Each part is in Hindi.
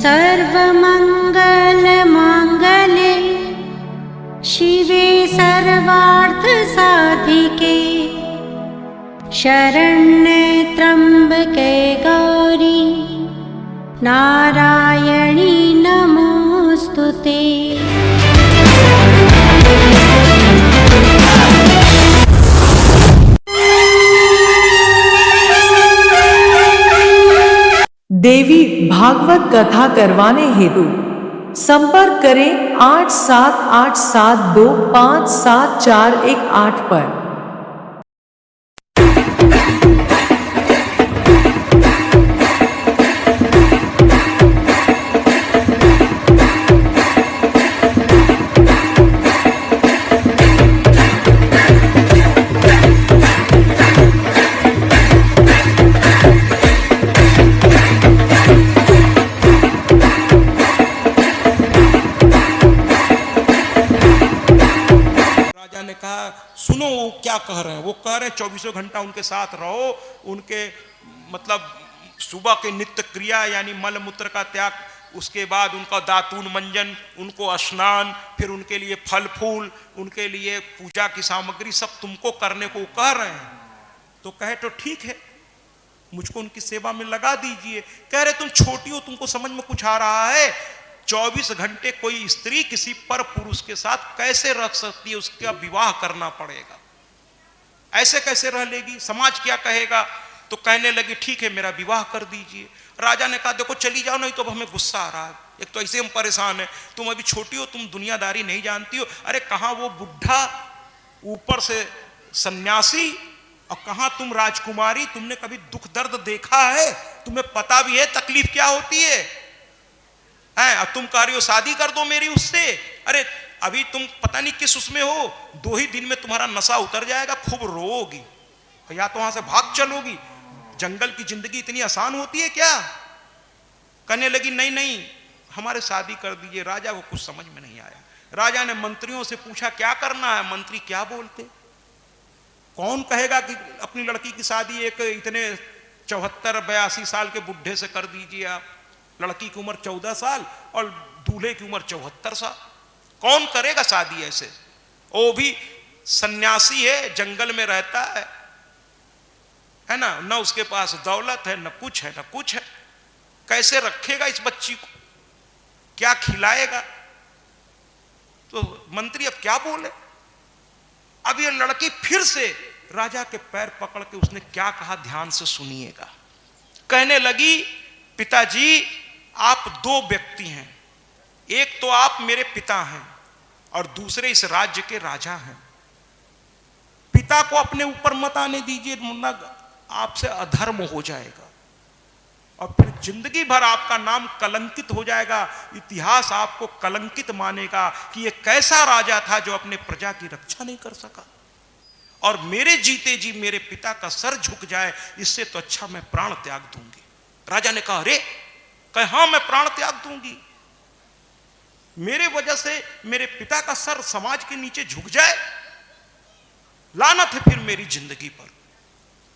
सर्वमङ्गलमाङ्गल्ये शिवे सर्वार्थसाधिके शरण्ये त्र्यम्बके गौरी नारायणी नमोऽस्तुते। देवी भागवत कथा करवाने हेतु संपर्क करें 8787257418 पर। ने कहा सुनो वो क्या कह रहे हैं। वो कह रहे हैं 24 घंटा उनके साथ रहो, उनके मतलब सुबह के नित्य क्रिया यानी मल मूत्र का त्याग, उसके बाद उनका दातून मंजन, उनको स्नान, फिर उनके लिए फल फूल, उनके लिए पूजा की सामग्री सब तुमको करने को कह रहे हैं। तो कहे तो ठीक है, मुझको उनकी सेवा में लगा दीजिए। कह रहे तुम छोटी हो, तुमको समझ में कुछ आ रहा है? 24 घंटे कोई स्त्री किसी पर पुरुष के साथ कैसे रह सकती है? उसका विवाह करना पड़ेगा। ऐसे कैसे रह लेगी? समाज क्या कहेगा? तो कहने लगी ठीक है मेरा विवाह कर दीजिए। राजा ने कहा देखो चली जाओ, नहीं तो अब हमें गुस्सा आ रहा है, एक तो ऐसे हम परेशान है, तुम अभी छोटी हो, तुम दुनियादारी नहीं जानती हो। अरे कहां वो बुढ़ा, ऊपर से सन्यासी, और कहां तुम राजकुमारी, तुमने कभी दुख दर्द देखा है? तुम्हें पता भी है तकलीफ क्या होती है? अब तुम कह रही हो शादी कर दो मेरी उससे। अरे अभी तुम पता नहीं किस उसमें हो, 2 ही दिन में तुम्हारा नशा उतर जाएगा, खूब रोओगी, या तो वहां से भाग चलोगी। जंगल की जिंदगी इतनी आसान होती है क्या? कहने लगी नहीं नहीं हमारे शादी कर दीजिए। राजा को कुछ समझ में नहीं आया। राजा ने मंत्रियों से पूछा क्या करना है? मंत्री क्या बोलते? कौन कहेगा कि अपनी लड़की की शादी एक इतने 74-82 साल के बुढ़े से कर दीजिए आप? लड़की की उम्र 14 साल और दूल्हे की उम्र 74 साल। कौन करेगा शादी ऐसे? वो भी सन्यासी है, जंगल में रहता है ना, न उसके पास दौलत है, न कुछ है, न कुछ है। कैसे रखेगा इस बच्ची को? क्या खिलाएगा? तो मंत्री अब क्या बोले? अब ये लड़की फिर से राजा के पैर पकड़ के उसने क्या कहा ध्यान से सुनिएगा। कहने लगी पिताजी आप 2 व्यक्ति हैं, एक तो आप मेरे पिता हैं और दूसरे इस राज्य के राजा हैं। पिता को अपने ऊपर मत आने दीजिए, मुन्ना आपसे अधर्म हो जाएगा और फिर जिंदगी भर आपका नाम कलंकित हो जाएगा। इतिहास आपको कलंकित मानेगा कि ये कैसा राजा था जो अपने प्रजा की रक्षा नहीं कर सका। और मेरे जीते जी मेरे पिता का सर झुक जाए, इससे तो अच्छा मैं प्राण त्याग दूंगी। राजा ने कहा अरे, कहे हाँ मैं प्राण त्याग दूंगी। मेरे वजह से मेरे पिता का सर समाज के नीचे झुक जाए, लानत है फिर मेरी जिंदगी पर।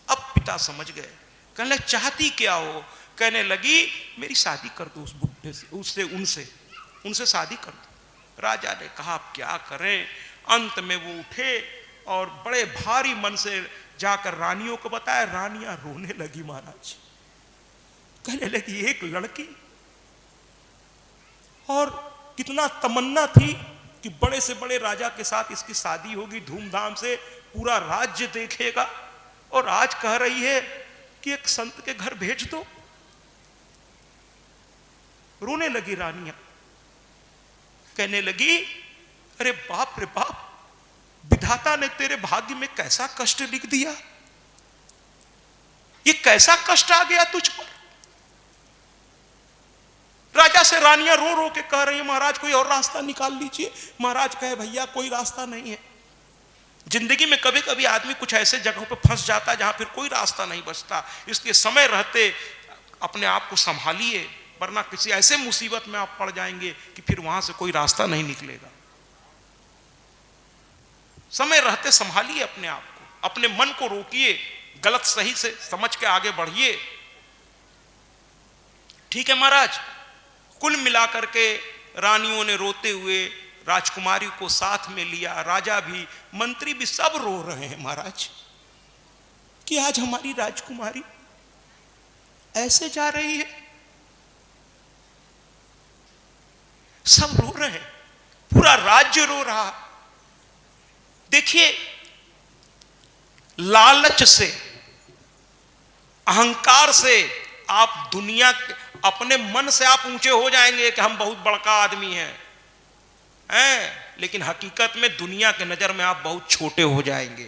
अब पिता समझ गए। कहने चाहती क्या हो? कहने लगी मेरी शादी कर दो उस बुढ़े से, उनसे शादी कर दो। राजा ने कहा अब क्या करें? अंत में वो उठे और बड़े भारी मन से जाकर रानियों को बताया। रानियां रोने लगी महाराज। कहने लगी एक लड़की, और कितना तमन्ना थी कि बड़े से बड़े राजा के साथ इसकी शादी होगी, धूमधाम से पूरा राज्य देखेगा, और आज कह रही है कि एक संत के घर भेज दो। रोने लगी रानियां। कहने लगी अरे बाप रे बाप, विधाता ने तेरे भाग्य में कैसा कष्ट लिख दिया, ये कैसा कष्ट आ गया तुझ पर? राजा से रानियां रो रो के कह रही है महाराज कोई और रास्ता निकाल लीजिए। महाराज कहे भैया कोई रास्ता नहीं है। जिंदगी में कभी कभी आदमी कुछ ऐसे जगहों पे फंस जाता है जहां फिर कोई रास्ता नहीं बचता, इसलिए समय रहते अपने आप को संभालिए, वरना किसी ऐसे मुसीबत में आप पड़ जाएंगे कि फिर वहां से कोई रास्ता नहीं निकलेगा। समय रहते संभालिए अपने आप को, अपने मन को रोकिए, गलत सही से समझ के आगे बढ़िए। ठीक है महाराज, कुल मिलाकर के रानियों ने रोते हुए राजकुमारी को साथ में लिया, राजा भी, मंत्री भी, सब रो रहे हैं महाराज कि आज हमारी राजकुमारी ऐसे जा रही है। सब रो रहे हैं, पूरा राज्य रो रहा। देखिए, लालच से, अहंकार से आप दुनिया, अपने मन से आप ऊंचे हो जाएंगे कि हम बहुत बड़का आदमी हैं, लेकिन हकीकत में दुनिया के नजर में आप बहुत छोटे हो जाएंगे।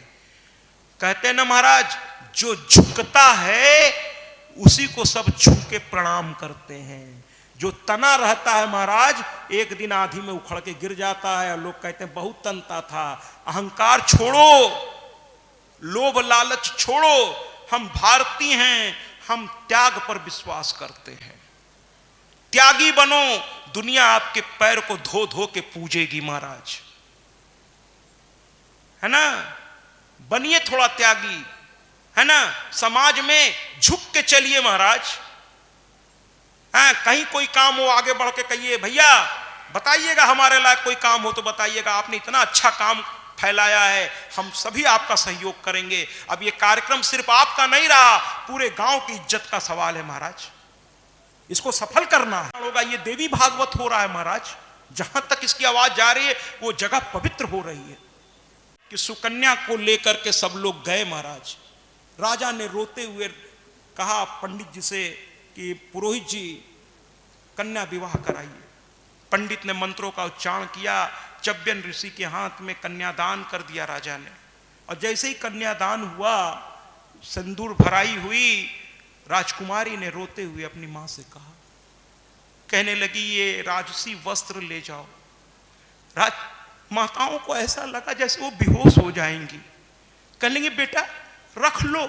कहते हैं ना महाराज, जो झुकता है उसी को सब झुके प्रणाम करते हैं। जो तना रहता है महाराज, एक दिन आंधी में उखड़ के गिर जाता है और लोग कहते हैं बहुत तनता था। अहंकार छोड़ो, लोभ लालच छोड़ो। हम भारतीय हैं, हम त्याग पर विश्वास करते हैं। त्यागी बनो, दुनिया आपके पैर को धो धो के पूजेगी महाराज, है ना। बनिए थोड़ा त्यागी, है ना। समाज में झुक के चलिए महाराज। कहीं कोई काम हो, आगे बढ़ के कहिए, भैया बताइएगा, हमारे लायक कोई काम हो तो बताइएगा, आपने इतना अच्छा काम फैलाया है, हम सभी आपका सहयोग करेंगे। अब ये कार्यक्रम सिर्फ आपका नहीं रहा, पूरे गांव की इज्जत का सवाल है महाराज, इसको सफल करना होगा। ये देवी भागवत हो रहा है महाराज, जहां तक इसकी आवाज जा रही है वो जगह पवित्र हो रही है। कि सुकन्या को लेकर के सब लोग गए महाराज। राजा ने रोते हुए कहा पंडित जी से कि पुरोहित जी, कन्या विवाह कराइए। पंडित ने मंत्रों का उच्चारण किया, चव्यन ऋषि के हाथ में कन्यादान कर दिया राजा ने। और जैसे ही कन्यादान हुआ, सिंदूर भराई हुई, राजकुमारी ने रोते हुए अपनी मां से कहा, कहने लगी ये राजसी वस्त्र ले जाओ। माताओं को ऐसा लगा जैसे वो बेहोश हो जाएंगी। कहने लगी बेटा रख लो,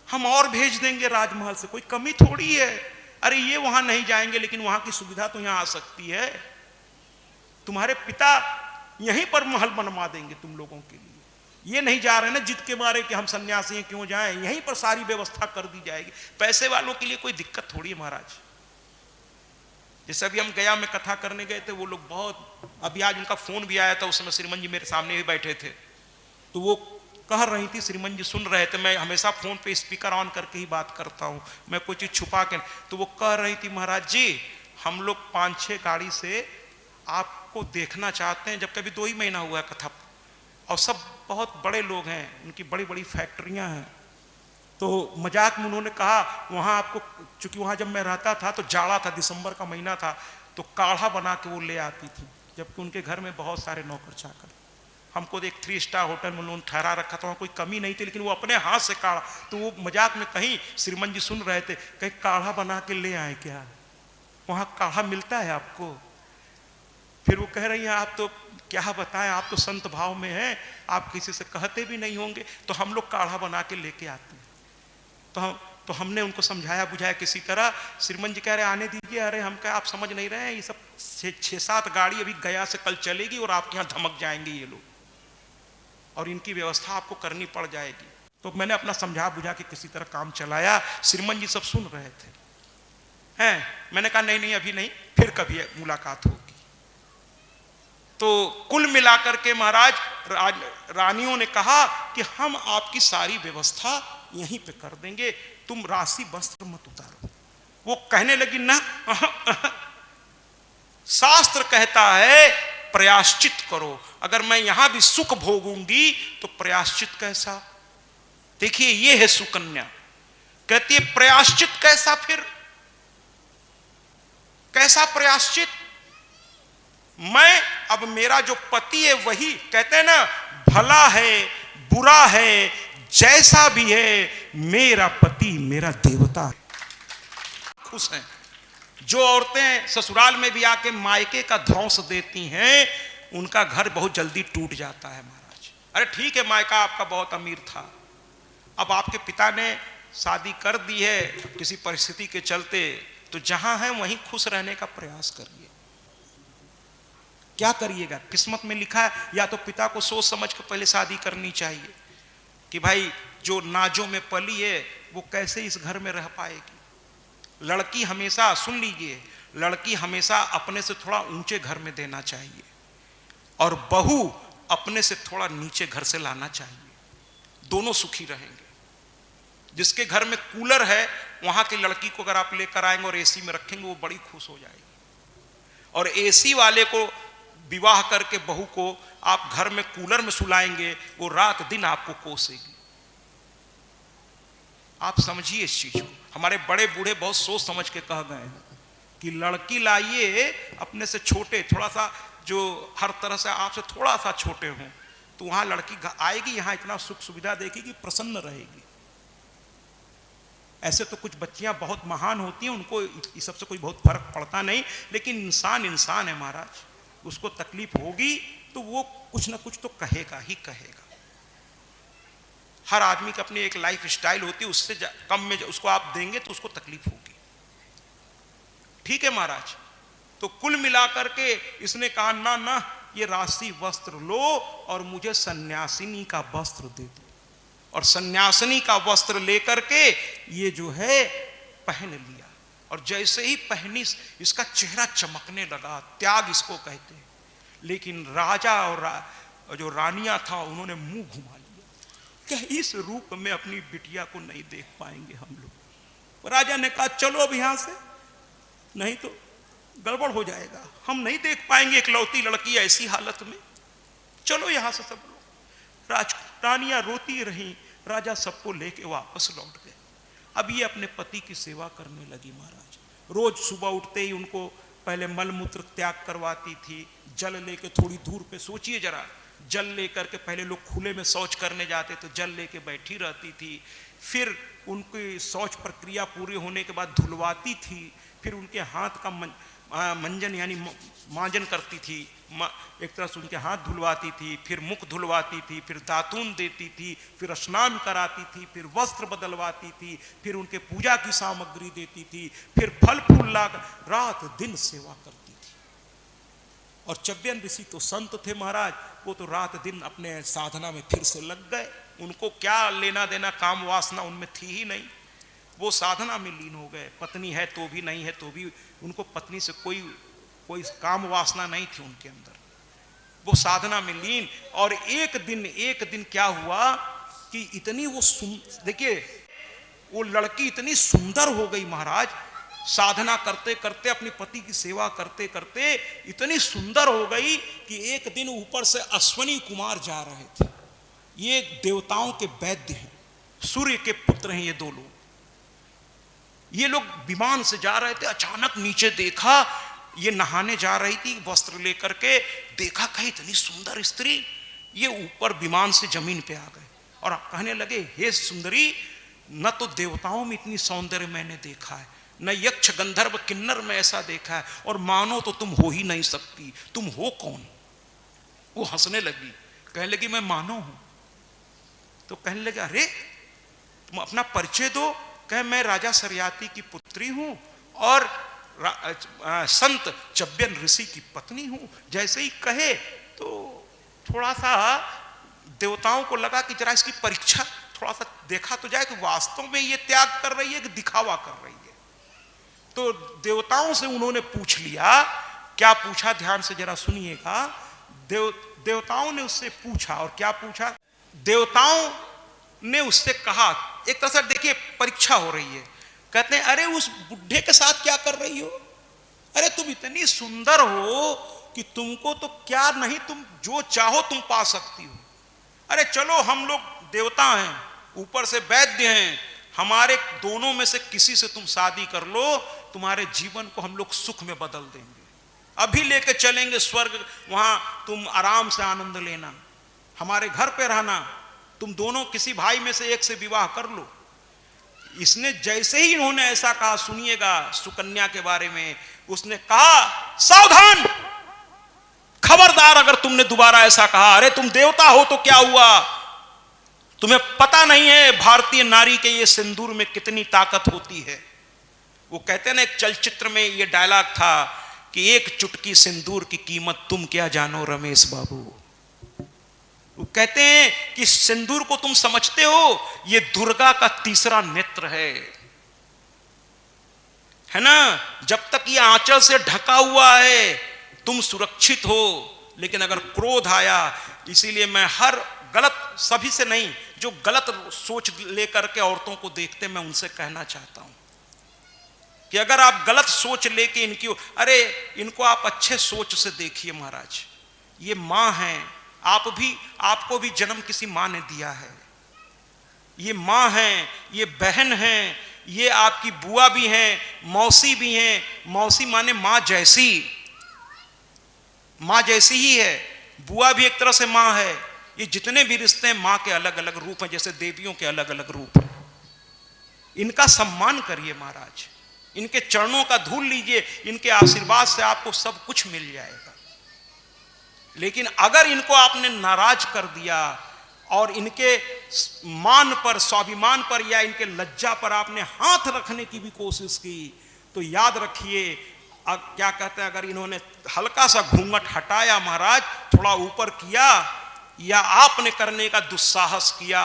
हम और भेज देंगे राजमहल से, कोई कमी थोड़ी है। अरे ये वहां नहीं जाएंगे, लेकिन वहां की सुविधा तो यहां आ सकती है। तुम्हारे पिता यहीं पर महल बनवा देंगे तुम लोगों के लिए। ये नहीं जा रहे ना जिद के मारे कि हम सन्यासी हैं क्यों जाएं, यहीं पर सारी व्यवस्था कर दी जाएगी। पैसे वालों के लिए कोई दिक्कत थोड़ी है महाराज। जैसे अभी हम गया में कथा करने गए थे, वो लोग बहुत, अभी आज उनका फोन भी आया था, उस समय श्रीमन जी मेरे सामने भी बैठे थे, तो वो कह रही थी, श्रीमन जी सुन रहे थे। मैं हमेशा फोन पे स्पीकर ऑन करके ही बात करता हूँ, मैं कोई चीज छुपा के। तो वो कह रही थी, महाराज जी हम लोग 5-6 गाड़ी से आपको देखना चाहते हैं, जबकि अभी 2 ही महीना हुआ है कथा, और सब बहुत बड़े लोग हैं, उनकी बड़ी बड़ी फैक्ट्रियां हैं। तो मजाक में उन्होंने कहा वहाँ आपको, चूंकि वहाँ जब मैं रहता था तो जाड़ा था, दिसंबर का महीना था, तो काढ़ा बना के वो ले आती थी, जबकि उनके घर में बहुत सारे नौकर चाकर। हमको एक 3 स्टार होटल में उन्होंने ठहरा रखा था, वहाँ कोई कमी नहीं थी, लेकिन वो अपने हाथ से काढ़ा। तो वो मजाक में कहीं श्रीमन जी सुन रहे थे, कहीं काढ़ा बना के ले आए क्या, वहाँ काढ़ा मिलता है आपको। फिर वो कह रही हैं आप तो क्या बताएं, आप तो संत भाव में हैं, आप किसी से कहते भी नहीं होंगे, तो हम लोग काढ़ा बना के लेके आते हैं। तो हमने उनको समझाया बुझाया किसी तरह। श्रीमन जी कह रहे आने दीजिए। अरे हम कह आप समझ नहीं रहे हैं, ये सब 6-7 गाड़ी अभी गया से कल चलेगी और आपके यहाँ धमक जाएंगे ये लोग, और इनकी व्यवस्था आपको करनी पड़ जाएगी। तो मैंने अपना समझा बुझा के किसी तरह काम चलाया। श्रीमन जी सब सुन रहे थे हैं। मैंने कहा नहीं अभी नहीं, फिर कभी मुलाकात होगी। तो कुल मिलाकर के महाराज रानियों ने कहा कि हम आपकी सारी व्यवस्था यहीं पे कर देंगे, तुम राशि वस्त्र मत उतारो। वो कहने लगी ना, शास्त्र कहता है प्रयाश्चित करो, अगर मैं यहां भी सुख भोगूंगी तो प्रयाश्चित कैसा। देखिए ये है सुकन्या, कहती है प्रयाश्चित कैसा, फिर कैसा प्रयाश्चित। मैं अब मेरा जो पति है वही, कहते हैं ना भला है बुरा है जैसा भी है, मेरा पति मेरा देवता है। खुश हैं। जो औरतें ससुराल में भी आके मायके का ध्वंस देती हैं, उनका घर बहुत जल्दी टूट जाता है महाराज। अरे ठीक है मायका आपका बहुत अमीर था, अब आपके पिता ने शादी कर दी है किसी परिस्थिति के चलते, तो जहां है वहीं खुश रहने का प्रयास करिए। क्या करिएगा, किस्मत में लिखा है, या तो पिता को सोच समझ के पहले शादी करनी चाहिए कि भाई जो नाजों में पली है वो कैसे इस घर में रह पाएगी। लड़की हमेशा, सुन लीजिए, लड़की हमेशा अपने से थोड़ा ऊंचे घर में देना चाहिए और बहू अपने से थोड़ा नीचे घर से लाना चाहिए, दोनों सुखी रहेंगे। जिसके घर में कूलर है वहां की लड़की को अगर आप लेकर आएंगे और एसी में रखेंगे वो बड़ी खुश हो जाएगी, और एसी वाले को विवाह करके बहू को आप घर में कूलर में सुलाएंगे वो रात दिन आपको कोसेगी। आप समझिए इस चीज को। हमारे बड़े बूढ़े बहुत सोच समझ के कह गए हैं कि लड़की लाइए अपने से छोटे, थोड़ा सा जो हर तरह से आपसे थोड़ा सा छोटे हों, तो वहां लड़की आएगी, यहां इतना सुख सुविधा देखेगी, प्रसन्न रहेगी। ऐसे तो कुछ बच्चियां बहुत महान होती हैं, उनको इस सबसे कोई बहुत फर्क पड़ता नहीं, लेकिन इंसान इंसान है महाराज, उसको तकलीफ होगी तो वो कुछ ना कुछ तो कहेगा ही कहेगा। हर आदमी की अपनी एक लाइफ स्टाइल होती है, उससे कम में उसको आप देंगे तो उसको तकलीफ होगी। ठीक है महाराज। तो कुल मिलाकर के इसने कहा ना ना ये राशि वस्त्र लो और मुझे सन्यासिनी का वस्त्र दे दो, और सन्यासिनी का वस्त्र लेकर के ये जो है पहन लिया, और जैसे ही पहनी इसका चेहरा चमकने लगा, त्याग इसको कहते हैं। लेकिन राजा और जो रानियां था उन्होंने मुंह घुमा लिया, क्या इस रूप में अपनी बिटिया को नहीं देख पाएंगे हम लोग। राजा ने कहा चलो अब यहां से, नहीं तो गड़बड़ हो जाएगा, हम नहीं देख पाएंगे इकलौती लड़की ऐसी हालत में, चलो यहां से सब लोग। रानियां रोती रहीं, राजा सबको लेके वापस लौट गए। अब ये अपने पति की सेवा करने लगी महाराज। रोज सुबह उठते ही उनको पहले मलमूत्र त्याग करवाती थी, जल लेके थोड़ी दूर पे, सोचिए जरा, जल लेकर के पहले लोग खुले में शौच करने जाते तो जल लेके बैठी रहती थी, फिर उनकी शौच प्रक्रिया पूरी होने के बाद धुलवाती थी, फिर उनके हाथ का मंजन यानी मांजन करती थी, एक तरह से उनके हाथ धुलवाती थी, फिर मुख धुलवाती थी, फिर दातून देती थी, फिर स्नान कराती थी, फिर वस्त्र बदलवाती थी, फिर उनके पूजा की सामग्री देती थी, फिर फल फूल लाकर रात दिन सेवा करती थी। और चब्बन ऋषि तो संत थे महाराज, वो तो रात दिन अपने साधना में फिर से लग गए, उनको क्या लेना देना, काम वासना उनमें थी ही नहीं, वो साधना में लीन हो गए। पत्नी है तो भी, नहीं है तो भी, उनको पत्नी से कोई काम वासना नहीं थी उनके अंदर, वो साधना में लीन। और एक दिन क्या हुआ कि इतनी वो देखिए वो लड़की इतनी सुंदर हो गई महाराज, साधना करते करते अपनी पति की सेवा करते करते इतनी सुंदर हो गई कि एक दिन ऊपर से अश्वनी कुमार जा रहे थे, ये देवताओं के वैद्य हैं, सूर्य के पुत्र हैं ये दो लोग, ये लोग विमान से जा रहे थे, अचानक नीचे देखा ये नहाने जा रही थी वस्त्र लेकर के, देखा कहीं इतनी सुंदर स्त्री, ये ऊपर विमान से जमीन पे आ गए और कहने लगे हे सुंदरी, न तो देवताओं में इतनी सौंदर्य मैंने देखा है, न यक्ष गंधर्व किन्नर में ऐसा देखा है, और मानो तो तुम हो ही नहीं सकती, तुम हो कौन। वो हंसने लगी, कहने लगी मैं मानो हूं। तो कहने लगे अरे तुम अपना परिचय दो। कहे मैं राजा सरयाती की पुत्री हूं और संत चब्बन ऋषि की पत्नी हूं। जैसे ही कहे तो थोड़ा सा देवताओं को लगा कि जरा इसकी परीक्षा थोड़ा सा देखा तो जाए कि वास्तव में ये त्याग कर रही है कि दिखावा कर रही है। तो देवताओं से उन्होंने पूछ लिया, क्या पूछा ध्यान से जरा सुनिएगा। देवताओं ने उससे पूछा, और क्या पूछा, देवताओं ने उससे कहा, एक तरह से देखिए परीक्षा हो रही है, कहते हैं अरे उस बुढ़े के साथ क्या कर रही हो, अरे तुम इतनी सुंदर हो कि तुमको तो क्या नहीं, तुम जो चाहो तुम पा सकती हो, अरे चलो हम लोग देवता हैं, ऊपर से वैद्य हैं, हमारे दोनों में से किसी से तुम शादी कर लो, तुम्हारे जीवन को हम लोग सुख में बदल देंगे, अभी लेके चलेंगे स्वर्ग, वहां तुम आराम से आनंद लेना, हमारे घर पे रहना, तुम दोनों किसी भाई में से एक से विवाह कर लो। इसने जैसे ही इन्होंने ऐसा कहा, सुनिएगा सुकन्या के बारे में, उसने कहा सावधान, खबरदार अगर तुमने दोबारा ऐसा कहा, अरे तुम देवता हो तो क्या हुआ, तुम्हें पता नहीं है भारतीय नारी के ये सिंदूर में कितनी ताकत होती है। वो कहते हैं ना, एक चलचित्र में ये डायलॉग था कि एक चुटकी सिंदूर की कीमत तुम क्या जानो रमेश बाबू। वो कहते हैं कि सिंदूर को तुम समझते हो, ये दुर्गा का तीसरा नेत्र है, है ना। जब तक ये आंचल से ढका हुआ है तुम सुरक्षित हो, लेकिन अगर क्रोध आया, इसीलिए मैं हर गलत, सभी से नहीं, जो गलत सोच लेकर के औरतों को देखते, मैं उनसे कहना चाहता हूं कि अगर आप गलत सोच लेके इनकी, अरे इनको आप अच्छे सोच से देखिए महाराज, ये मां हैं, आपको भी जन्म किसी मां ने दिया है, ये मां हैं, ये बहन हैं, ये आपकी बुआ भी हैं, मौसी भी हैं। मौसी माने मां जैसी, मां जैसी ही है, बुआ भी एक तरह से मां है। ये जितने भी रिश्ते हैं मां के अलग अलग रूप हैं, जैसे देवियों के अलग अलग रूप हैं। इनका सम्मान करिए महाराज, इनके चरणों का धूल लीजिए, इनके आशीर्वाद से आपको सब कुछ मिल जाएगा। लेकिन अगर इनको आपने नाराज कर दिया और इनके मान पर, स्वाभिमान पर या इनके लज्जा पर आपने हाथ रखने की भी कोशिश की, तो याद रखिए, क्या कहते हैं, अगर इन्होंने हल्का सा घूंघट हटाया महाराज, थोड़ा ऊपर किया, या आपने करने का दुस्साहस किया,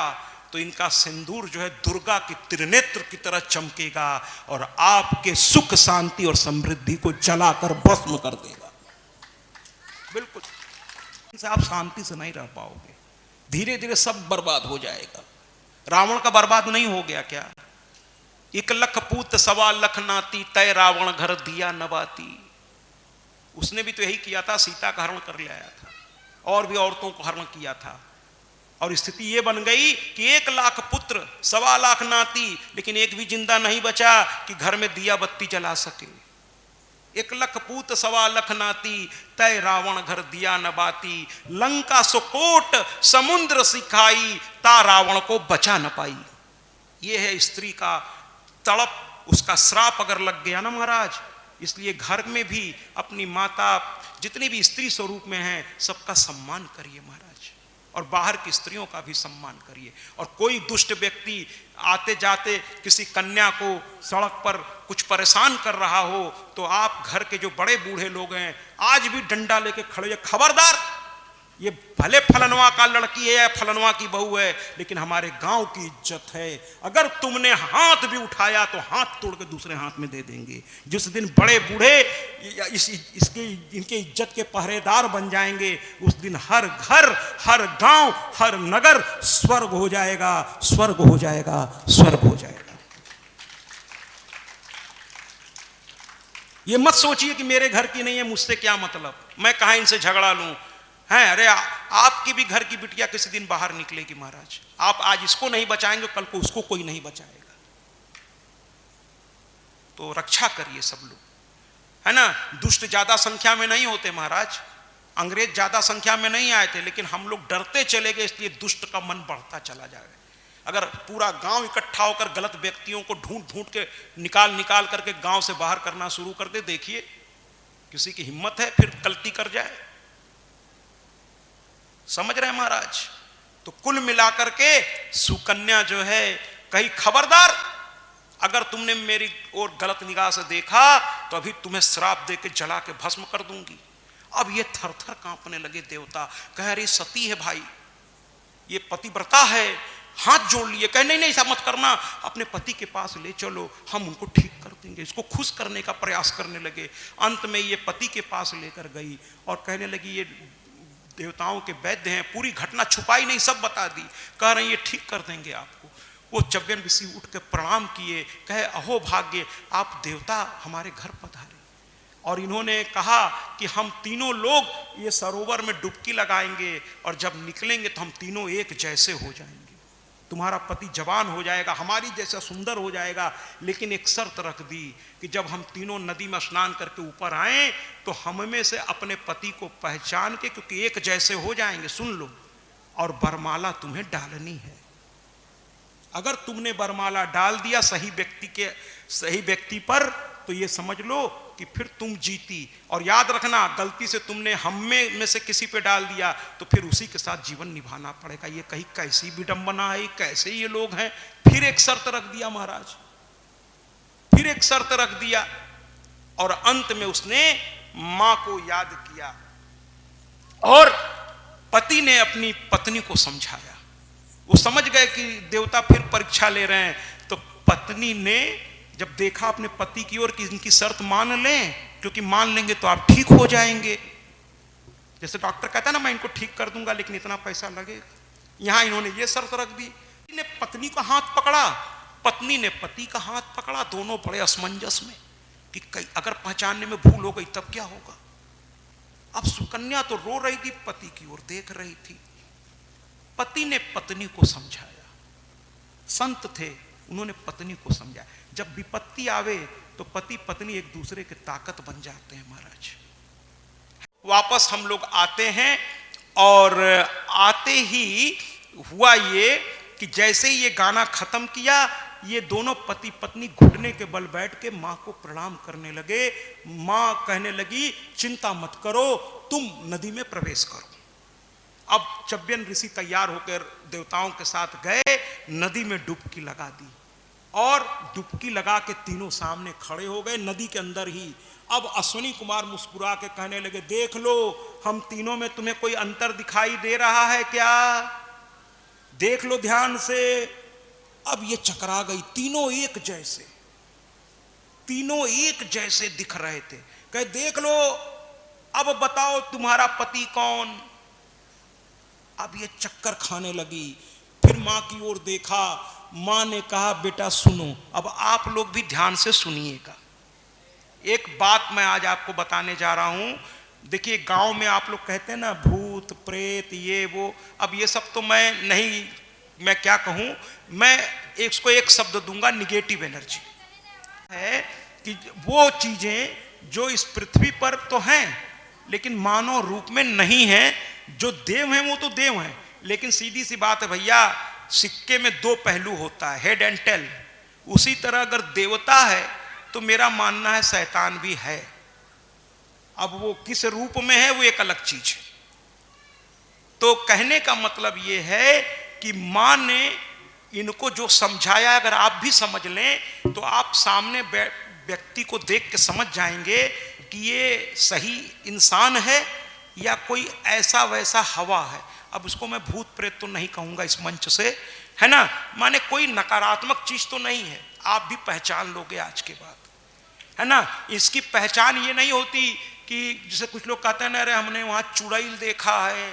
तो इनका सिंदूर जो है दुर्गा की त्रिनेत्र की तरह चमकेगा और आपके सुख, शांति और समृद्धि को जलाकर भस्म कर देगा। बिल्कुल, इनसे आप शांति से नहीं रह पाओगे, धीरे धीरे सब बर्बाद हो जाएगा। रावण का बर्बाद नहीं हो गया क्या? 1 लख पूत 1.25 लाख नाती, तय रावण घर दिया नबाती। उसने भी तो यही किया था, सीता का हरण कर ले आया था और भी औरतों को हरण किया था, और स्थिति ये बन गई कि 1 लाख पुत्र 1.25 लाख नाती, लेकिन एक भी जिंदा नहीं बचा कि घर में दिया बत्ती जला सके। 1 लख पूत 1.25 लाख नाती, तय रावण घर दिया न बाती। लंका सुकोट समुद्र सिखाई, ता रावण को बचा न पाई। ये है स्त्री का तड़प, उसका श्राप अगर लग गया ना महाराज। इसलिए घर में भी अपनी माता, जितनी भी स्त्री स्वरूप में हैं, सबका सम्मान करिए महाराज, और बाहर की स्त्रियों का भी सम्मान करिए। और कोई दुष्ट व्यक्ति आते जाते किसी कन्या को सड़क पर कुछ परेशान कर रहा हो, तो आप घर के जो बड़े बूढ़े लोग हैं आज भी डंडा लेके खड़े हैं, खबरदार, ये भले फलनवा का लड़की है या फलनवा की बहू है, लेकिन हमारे गांव की इज्जत है। अगर तुमने हाथ भी उठाया तो हाथ तोड़ के दूसरे हाथ में दे देंगे। जिस दिन बड़े बूढ़े इनके इज्जत के पहरेदार बन जाएंगे, उस दिन हर घर, हर गांव, हर नगर स्वर्ग हो जाएगा, स्वर्ग हो जाएगा, स्वर्ग हो जाएगा। ये मत सोचिए कि मेरे घर की नहीं है, मुझसे क्या मतलब, मैं कहां इनसे झगड़ा लूं है। अरे आपकी भी घर की बिटिया किसी दिन बाहर निकलेगी महाराज। आप आज इसको नहीं बचाएंगे, कल को उसको कोई नहीं बचाएगा। तो रक्षा करिए सब लोग, है ना। दुष्ट ज्यादा संख्या में नहीं होते महाराज, अंग्रेज ज्यादा संख्या में नहीं आए थे, लेकिन हम लोग डरते चले गए, इसलिए दुष्ट का मन बढ़ता चला जाएगा। अगर पूरा गांव इकट्ठा होकर गलत व्यक्तियों को ढूंढ ढूंढ के निकाल करके गांव से बाहर करना शुरू कर दे, देखिए किसी की हिम्मत है फिर गलती कर जाए। समझ रहे हैं महाराज। तो कुल मिलाकर के सुकन्या जो है, कहीं खबरदार, अगर तुमने मेरी ओर गलत निगाह से देखा तो अभी तुम्हें श्राप दे के जला के भस्म कर दूंगी। अब ये थरथर कांपने लगे देवता, कह रही सती है भाई, ये पतिव्रता है, हाथ जोड़ लिए, कहे नहीं नहीं ऐसा मत करना, अपने पति के पास ले चलो, हम उनको ठीक कर देंगे। इसको खुश करने का प्रयास करने लगे। अंत में ये पति के पास लेकर गई और कहने लगी, ये देवताओं के वैद्य हैं, पूरी घटना छुपाई नहीं, सब बता दी। कह रहे हैं ये ठीक कर देंगे आपको। वो चव्यन ऋषि उठ के प्रणाम किए, कहे अहो भाग्य, आप देवता हमारे घर पधारे। और इन्होंने कहा कि हम तीनों लोग ये सरोवर में डुबकी लगाएंगे और जब निकलेंगे तो हम तीनों एक जैसे हो जाएंगे। तुम्हारा पति जवान हो जाएगा, हमारी जैसा सुंदर हो जाएगा, लेकिन एक शर्त रख दी कि जब हम तीनों नदी में स्नान करके ऊपर आए तो हम में से अपने पति को पहचान के, क्योंकि एक जैसे हो जाएंगे, सुन लो, और बरमाला तुम्हें डालनी है। अगर तुमने बरमाला डाल दिया सही व्यक्ति पर, तो ये समझ लो कि फिर तुम जीती। और याद रखना, गलती से तुमने हम में से किसी पे डाल दिया तो फिर उसी के साथ जीवन निभाना पड़ेगा। ये कहीं कैसी विडंबना है, कैसे ये लोग हैं। फिर एक शर्त रख दिया महाराज, फिर एक शर्त रख दिया, और अंत में उसने मां को याद किया और पति ने अपनी पत्नी को समझाया। वो समझ गए कि देवता फिर परीक्षा ले रहे हैं, तो पत्नी ने जब देखा अपने पति की ओर कि इनकी शर्त मान लें, क्योंकि मान लेंगे तो आप ठीक हो जाएंगे। जैसे डॉक्टर कहता है ना मैं इनको ठीक कर दूंगा लेकिन इतना पैसा लगेगा, यहां इन्होंने ये शर्त रख दी। ने पत्नी का हाथ पकड़ा, पत्नी ने पति का हाथ पकड़ा, दोनों बड़े असमंजस में कि कई अगर पहचानने में भूल हो गई तब क्या होगा। अब सुकन्या तो रो रही थी, पति की ओर देख रही थी। पति ने पत्नी को समझाया, संत थे उन्होंने पत्नी को समझाया। जब विपत्ति आवे तो पति पत्नी एक दूसरे के ताकत बन जाते हैं महाराज। वापस हम लोग आते हैं और आते ही हुआ ये कि जैसे ही ये गाना खत्म किया, ये दोनों पति पत्नी घुटने के बल बैठ के मां को प्रणाम करने लगे। मां कहने लगी चिंता मत करो, तुम नदी में प्रवेश करो। अब चब्यन ऋषि तैयार होकर देवताओं के साथ गए, नदी में डुबकी लगा दी और डुबकी लगा के तीनों सामने खड़े हो गए नदी के अंदर ही। अब अश्विनी कुमार मुस्कुरा के कहने लगे देख लो हम तीनों में तुम्हें कोई अंतर दिखाई दे रहा है क्या, देख लो ध्यान से। अब ये चकरा गई, तीनों एक जैसे, तीनों एक जैसे दिख रहे थे। कहे देख लो अब बताओ तुम्हारा पति कौन। अब ये चक्कर खाने लगी। फिर मां की ओर देखा, मां ने कहा बेटा सुनो, अब आप लोग भी ध्यान से सुनिएगा। एक बात मैं आज आपको बताने जा रहा हूं। देखिए गांव में आप लोग कहते हैं ना भूत प्रेत ये वो, अब ये सब तो मैं क्या कहूं, मैं इसको एक शब्द दूंगा निगेटिव एनर्जी है कि वो चीजें जो इस पृथ्वी पर तो हैं लेकिन मानव रूप में नहीं हैं। जो देव हैं वो तो देव हैं, लेकिन सीधी सी बात है भैया, सिक्के में दो पहलू होता है, हेड एंड टेल। उसी तरह अगर देवता है तो मेरा मानना है शैतान भी है। अब वो किस रूप में है वो एक अलग चीज है। तो कहने का मतलब ये है कि मां ने इनको जो समझाया अगर आप भी समझ लें तो आप सामने व्यक्ति को देख के समझ जाएंगे कि ये सही इंसान है या कोई ऐसा वैसा हवा है। अब उसको मैं भूत प्रेत तो नहीं कहूंगा इस मंच से, है ना, माने कोई नकारात्मक चीज तो नहीं है, आप भी पहचान लोगे आज के बाद, है ना। इसकी पहचान ये नहीं होती कि जैसे कुछ लोग कहते हैं ना अरे हमने वहां चुड़ैल देखा है,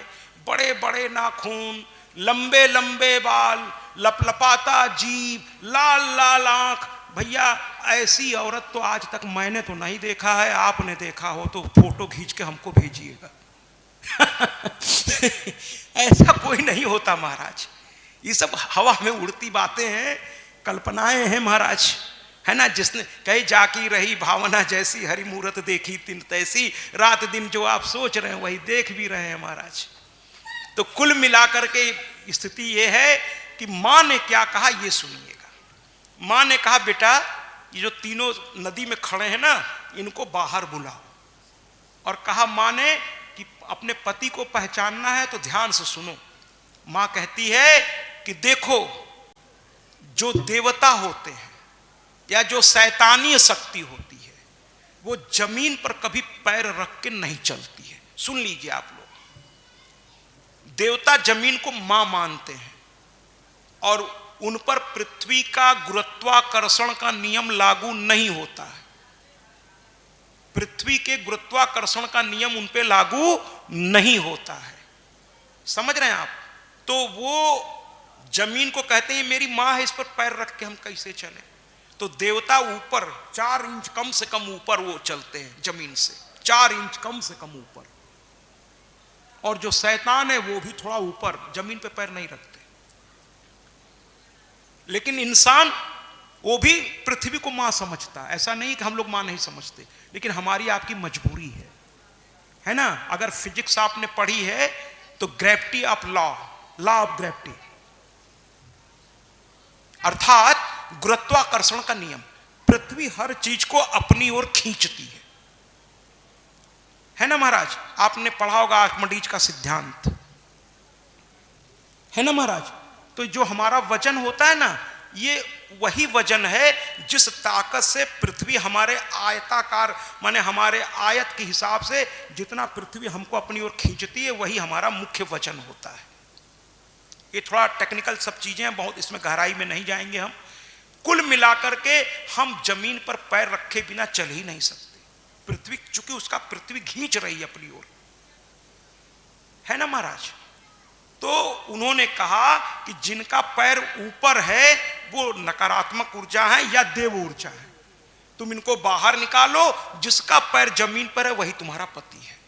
बड़े बड़े नाखून, लंबे लंबे बाल, लपलपाता जीभ, लाल लाल आंख। भैया ऐसी औरत तो आज तक मैंने तो नहीं देखा है, आपने देखा हो तो फोटो खींच के हमको भेजिएगा। ऐसा कोई नहीं होता महाराज, ये सब हवा में उड़ती बातें हैं, कल्पनाएं हैं महाराज, है ना। जिसने कही जाकी रही भावना जैसी, हरि मूरत देखी तिन तैसी। रात दिन जो आप सोच रहे हैं वही देख भी रहे हैं महाराज। तो कुल मिलाकर के स्थिति ये है कि मां ने क्या कहा ये सुनिएगा। मां ने कहा बेटा ये जो तीनों नदी में खड़े हैं ना इनको बाहर बुलाओ। और कहा मां ने कि अपने पति को पहचानना है तो ध्यान से सुनो। मां कहती है कि देखो जो देवता होते हैं या जो शैतानी शक्ति होती है वो जमीन पर कभी पैर रख के नहीं चलती है। सुन लीजिए आप लोग, देवता जमीन को मां मानते हैं और उन पर पृथ्वी का गुरुत्वाकर्षण का नियम लागू नहीं होता है। पृथ्वी के गुरुत्वाकर्षण का नियम उन पे लागू नहीं होता है, समझ रहे हैं आप। तो वो जमीन को कहते हैं मेरी मां है, इस पर पैर रख के हम कैसे चले। तो देवता ऊपर 4 इंच कम से कम ऊपर वो चलते हैं जमीन से, 4 इंच कम से कम ऊपर। और जो शैतान है वो भी थोड़ा ऊपर, जमीन पे पैर नहीं रखते। लेकिन इंसान वो भी पृथ्वी को मां समझता है। ऐसा नहीं कि हम लोग मां नहीं समझते, लेकिन हमारी आपकी मजबूरी है ना। अगर फिजिक्स आपने पढ़ी है तो gravity of law of gravity, अर्थात गुरुत्वाकर्षण का नियम, पृथ्वी हर चीज को अपनी ओर खींचती है ना महाराज। आपने पढ़ा होगा आर्किमिडीज का सिद्धांत, है ना महाराज। तो जो हमारा वजन होता है ना ये वही वजन है जिस ताकत से पृथ्वी हमारे आयताकार माने हमारे आयत के हिसाब से जितना पृथ्वी हमको अपनी ओर खींचती है वही हमारा मुख्य वजन होता है। ये थोड़ा टेक्निकल सब चीजें हैं, बहुत इसमें गहराई में नहीं जाएंगे हम। कुल मिलाकर के हम जमीन पर पैर रखे बिना चल ही नहीं सकते। पृथ्वी, चूंकि उसका पृथ्वी खींच रही है अपनी ओर, है ना महाराज। तो उन्होंने कहा कि जिनका पैर ऊपर है वो नकारात्मक ऊर्जा है या देव ऊर्जा है, तुम इनको बाहर निकालो। जिसका पैर जमीन पर है वही तुम्हारा पति है।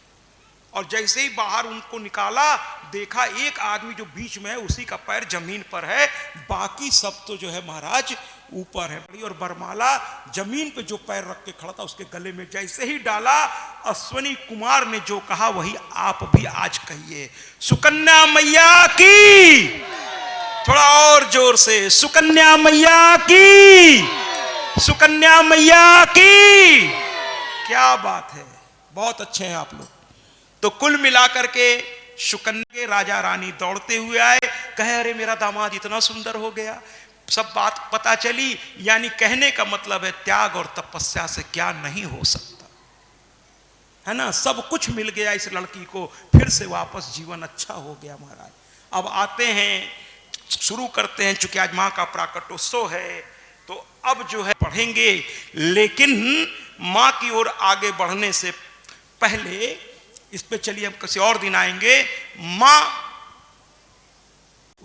और जैसे ही बाहर उनको निकाला, देखा एक आदमी जो बीच में है उसी का पैर जमीन पर है, बाकी सब तो जो है महाराज ऊपर है। और बरमाला जमीन पे जो पैर रख के खड़ा था उसके गले में जैसे ही डाला, अश्वनी कुमार ने जो कहा वही आप भी आज कहिए, सुकन्या मैया की। थोड़ा और जोर से, सुकन्या मैया की, सुकन्या मैया की। क्या बात है, बहुत अच्छे हैं आप लोग। तो कुल मिलाकर के शुकन्या के राजा रानी दौड़ते हुए आए, कहे अरे मेरा दामाद इतना सुंदर हो गया। सब बात पता चली, यानी कहने का मतलब है त्याग और तपस्या से क्या नहीं हो सकता, है ना। सब कुछ मिल गया इस लड़की को, फिर से वापस जीवन अच्छा हो गया महाराज। अब आते हैं, शुरू करते हैं, चूंकि आज मां का प्राकटोत्सव है तो अब जो है पढ़ेंगे, लेकिन मां की ओर आगे बढ़ने से पहले इस पे चलिए हम किसी और दिन आएंगे। मां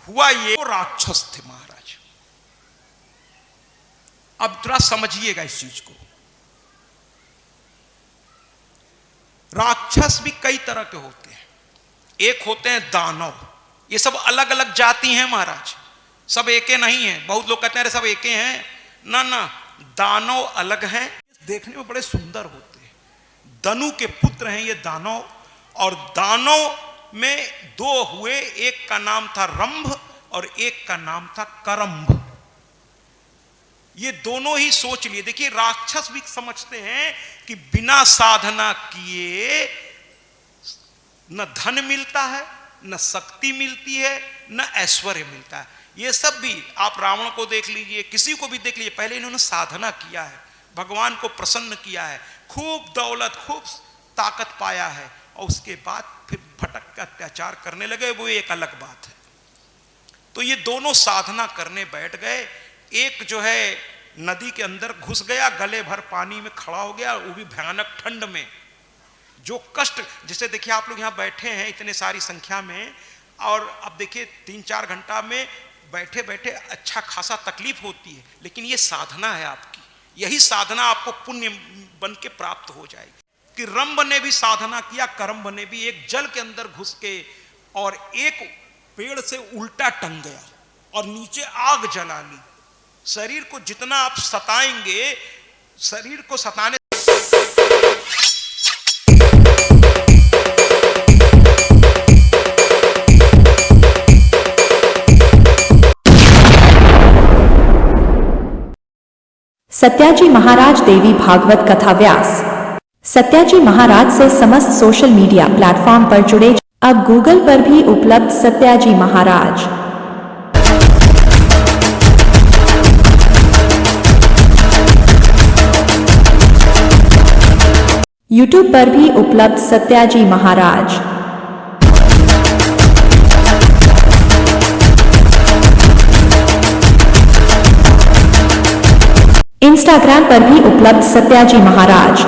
हुआ ये राक्षस थे महाराज। अब थोड़ा समझिएगा इस चीज को। राक्षस भी कई तरह के होते हैं। एक होते हैं दानव, ये सब अलग अलग जाति हैं महाराज, सब एके नहीं है। बहुत लोग कहते हैं अरे सब एके हैं, ना ना, दानव अलग हैं, देखने में बड़े सुंदर होते हैं। दनु के पुत्र हैं ये दानव, और दानव में दो हुए, एक का नाम था रंभ और एक का नाम था करंभ। ये दोनों ही सोच लिए। देखिए राक्षस भी समझते हैं कि बिना साधना किए न धन मिलता है, न शक्ति मिलती है, न ऐश्वर्य मिलता है। ये सब भी आप रावण को देख लीजिए, किसी को भी देख लीजिए, पहले इन्होंने साधना किया है, भगवान को प्रसन्न किया है, खूब दौलत खूब ताकत पाया है, और उसके बाद फिर भटक के अत्याचार करने लगे, वो एक अलग बात है। तो ये दोनों साधना करने बैठ गए। एक जो है नदी के अंदर घुस गया, गले भर पानी में खड़ा हो गया, वो भी भयानक ठंड में। जो कष्ट, जैसे देखिए आप लोग यहाँ बैठे हैं इतने सारी संख्या में, और अब देखिए 3-4 घंटा में बैठे बैठे अच्छा खासा तकलीफ होती है, लेकिन ये साधना है आपकी। यही साधना आपको पुण्य बन के प्राप्त हो जाएगी। कि रंभ ने भी साधना किया, करंभ ने भी, एक जल के अंदर घुस के और एक पेड़ से उल्टा टंग गया और नीचे आग जला ली। शरीर को जितना आप सताएंगे, शरीर को सताने सत्याजी महाराज देवी भागवत कथा व्यास। सत्याजी महाराज से समस्त सोशल मीडिया प्लेटफॉर्म पर जुड़े। अब गूगल पर भी उपलब्ध सत्याजी महाराज। यूट्यूब पर भी उपलब्ध सत्याजी महाराज। इंस्टाग्राम पर भी उपलब्ध सत्याजी महाराज।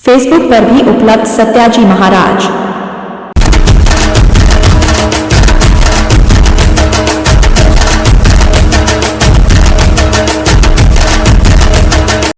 फेसबुक पर भी उपलब्ध सत्याजी महाराज।